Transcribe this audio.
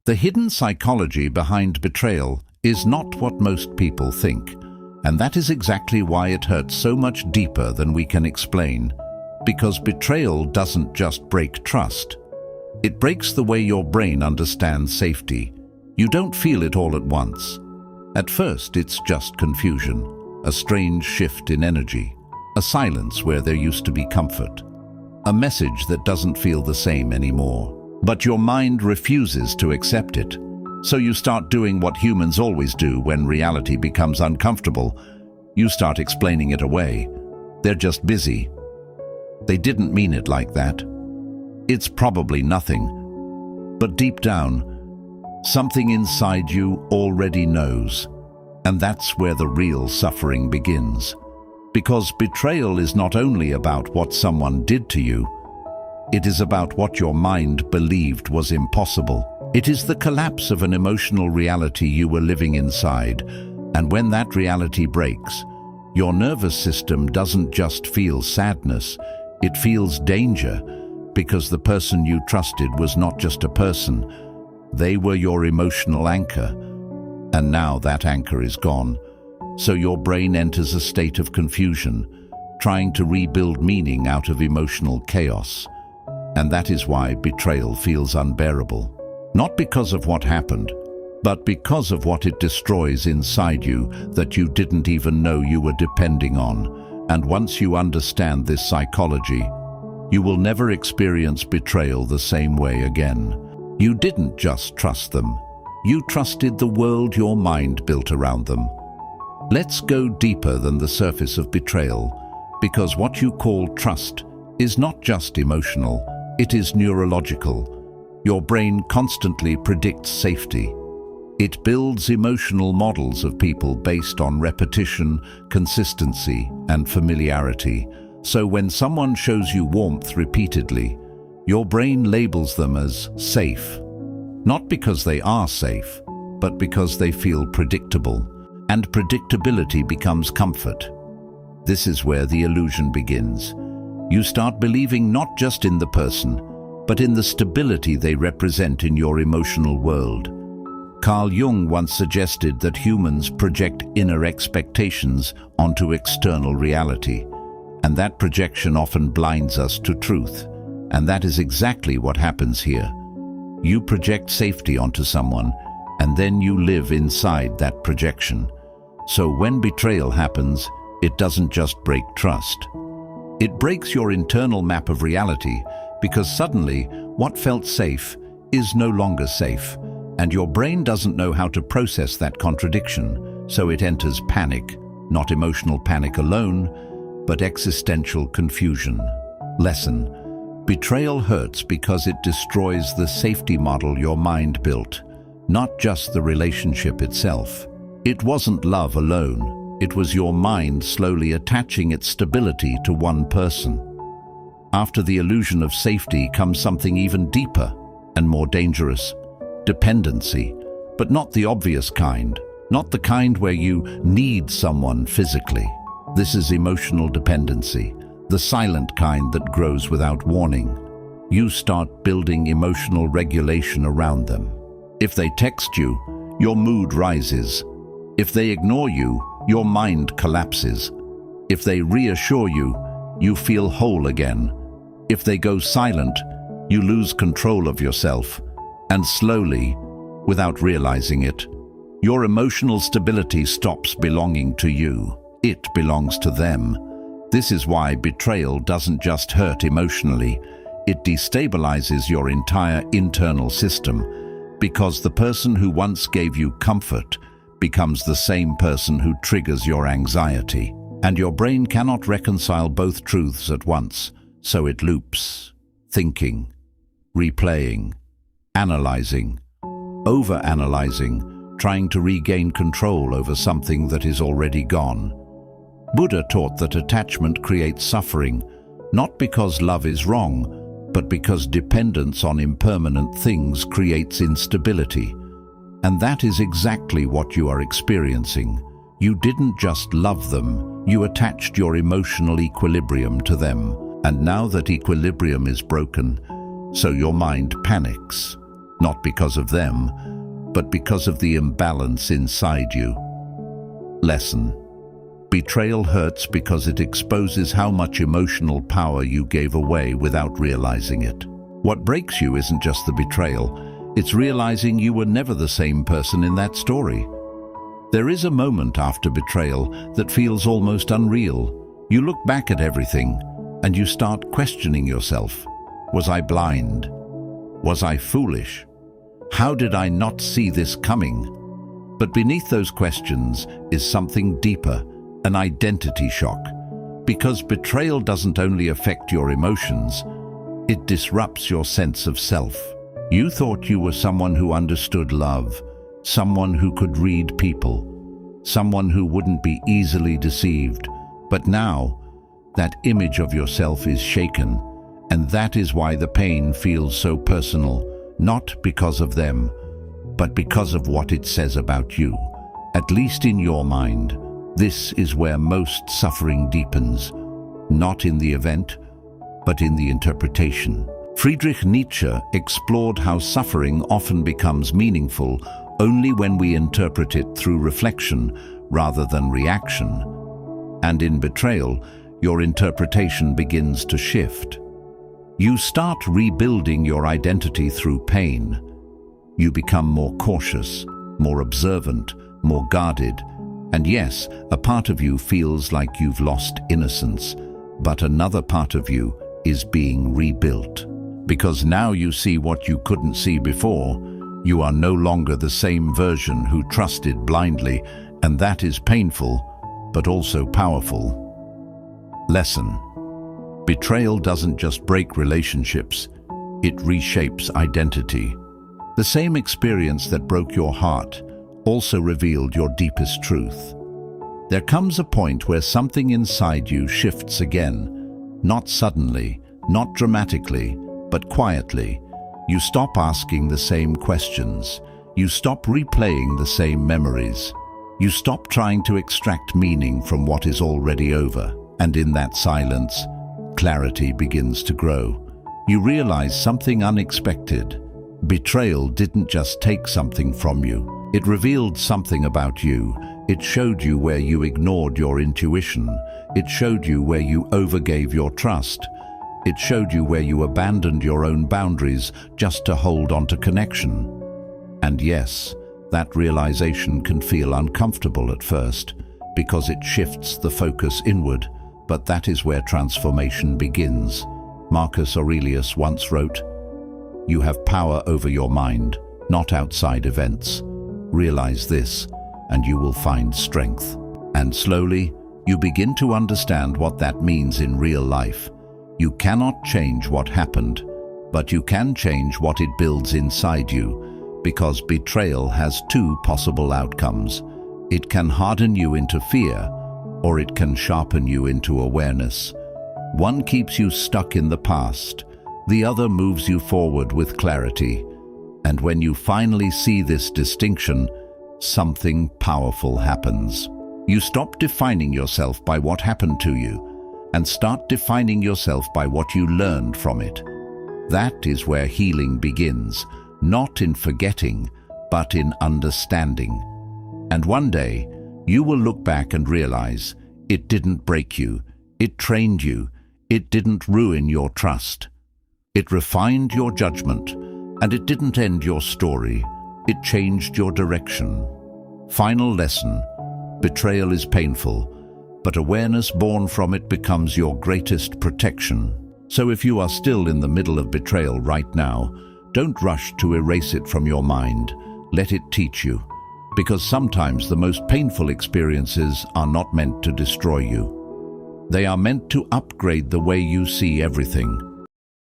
The hidden psychology behind betrayal is not what most people think, and that is exactly why it hurts so much deeper than we can explain. Because betrayal doesn't just break trust. It breaks the way your brain understands safety. You don't feel it all at once. At first, it's just confusion, a strange shift in energy, a silence where there used to be comfort, a message that doesn't feel the same anymore. But your mind refuses to accept it. So you start doing what humans always do when reality becomes uncomfortable. You start explaining it away. They're just busy. They didn't mean it like that. It's probably nothing. But deep down, something inside you already knows. And that's where the real suffering begins. Because betrayal is not only about what someone did to you, it is about what your mind believed was impossible. It is the collapse of an emotional reality you were living inside. And when that reality breaks, your nervous system doesn't just feel sadness, it feels danger, because the person you trusted was not just a person. They were your emotional anchor. And now that anchor is gone. So your brain enters a state of confusion, trying to rebuild meaning out of emotional chaos. And that is why betrayal feels unbearable. Not because of what happened, but because of what it destroys inside you that you didn't even know you were depending on. And once you understand this psychology, you will never experience betrayal the same way again. You didn't just trust them. You trusted the world your mind built around them. Let's go deeper than the surface of betrayal, because what you call trust is not just emotional, it is neurological. Your brain constantly predicts safety. It builds emotional models of people based on repetition, consistency, and familiarity. So when someone shows you warmth repeatedly, your brain labels them as safe. Not because they are safe, but because they feel predictable. And predictability becomes comfort. This is where the illusion begins. You start believing not just in the person, but in the stability they represent in your emotional world. Carl Jung once suggested that humans project inner expectations onto external reality, and that projection often blinds us to truth. And that is exactly what happens here. You project safety onto someone, and then you live inside that projection. So when betrayal happens, it doesn't just break trust. It breaks your internal map of reality, because suddenly what felt safe is no longer safe, and your brain doesn't know how to process that contradiction, so it enters panic, not emotional panic alone, but existential confusion. Lesson: betrayal hurts because it destroys the safety model your mind built, not just the relationship itself. It wasn't love alone. It was your mind slowly attaching its stability to one person. After the illusion of safety comes something even deeper and more dangerous: dependency, but not the obvious kind, not the kind where you need someone physically. This is emotional dependency, the silent kind that grows without warning. You start building emotional regulation around them. If they text you, your mood rises. If they ignore you, your mind collapses. If they reassure you, you feel whole again. If they go silent, you lose control of yourself. And slowly, without realizing it, your emotional stability stops belonging to you. It belongs to them. This is why betrayal doesn't just hurt emotionally, it destabilizes your entire internal system, because the person who once gave you comfort becomes the same person who triggers your anxiety. And your brain cannot reconcile both truths at once, so it loops, thinking, replaying, analyzing, overanalyzing, trying to regain control over something that is already gone. Buddha taught that attachment creates suffering, not because love is wrong, but because dependence on impermanent things creates instability. And that is exactly what you are experiencing. You didn't just love them, you attached your emotional equilibrium to them. And now that equilibrium is broken, so your mind panics. not because of them, but because of the imbalance inside you. Lesson: betrayal hurts because it exposes how much emotional power you gave away without realizing it. What breaks you isn't just the betrayal, it's realizing you were never the same person in that story. There is a moment after betrayal that feels almost unreal. You look back at everything and you start questioning yourself. Was I blind? Was I foolish? How did I not see this coming? But beneath those questions is something deeper, an identity shock. Because betrayal doesn't only affect your emotions, it disrupts your sense of self. You thought you were someone who understood love, someone who could read people, someone who wouldn't be easily deceived. But now, that image of yourself is shaken, and that is why the pain feels so personal, not because of them, but because of what it says about you. At least in your mind, this is where most suffering deepens, not in the event, but in the interpretation. Friedrich Nietzsche explored how suffering often becomes meaningful only when we interpret it through reflection rather than reaction. And in betrayal, your interpretation begins to shift. You start rebuilding your identity through pain. You become more cautious, more observant, more guarded. And yes, a part of you feels like you've lost innocence, but another part of you is being rebuilt. Because now you see what you couldn't see before. You are no longer the same version who trusted blindly, and that is painful, but also powerful. Lesson: betrayal doesn't just break relationships, it reshapes identity. The same experience that broke your heart also revealed your deepest truth. There comes a point where something inside you shifts again, not suddenly, not dramatically, but quietly. You stop asking the same questions. You stop replaying the same memories. You stop trying to extract meaning from what is already over. And in that silence, clarity begins to grow. You realize something unexpected. Betrayal didn't just take something from you. It revealed something about you. It showed you where you ignored your intuition. It showed you where you overgave your trust. It showed you where you abandoned your own boundaries just to hold on to connection. And yes, that realization can feel uncomfortable at first, because it shifts the focus inward, but that is where transformation begins. Marcus Aurelius once wrote, "You have power over your mind, not outside events. Realize this, and you will find strength." And slowly, you begin to understand what that means in real life. You cannot change what happened, but you can change what it builds inside you, because betrayal has two possible outcomes. It can harden you into fear, or it can sharpen you into awareness. One keeps you stuck in the past, the other moves you forward with clarity. And when you finally see this distinction, something powerful happens. You stop defining yourself by what happened to you, and start defining yourself by what you learned from it. That is where healing begins, not in forgetting, but in understanding. And one day, you will look back and realize it didn't break you, it trained you, it didn't ruin your trust. It refined your judgment, and it didn't end your story, it changed your direction. Final lesson: betrayal is painful, but awareness born from it becomes your greatest protection. So if you are still in the middle of betrayal right now, don't rush to erase it from your mind. Let it teach you. Because sometimes the most painful experiences are not meant to destroy you. They are meant to upgrade the way you see everything.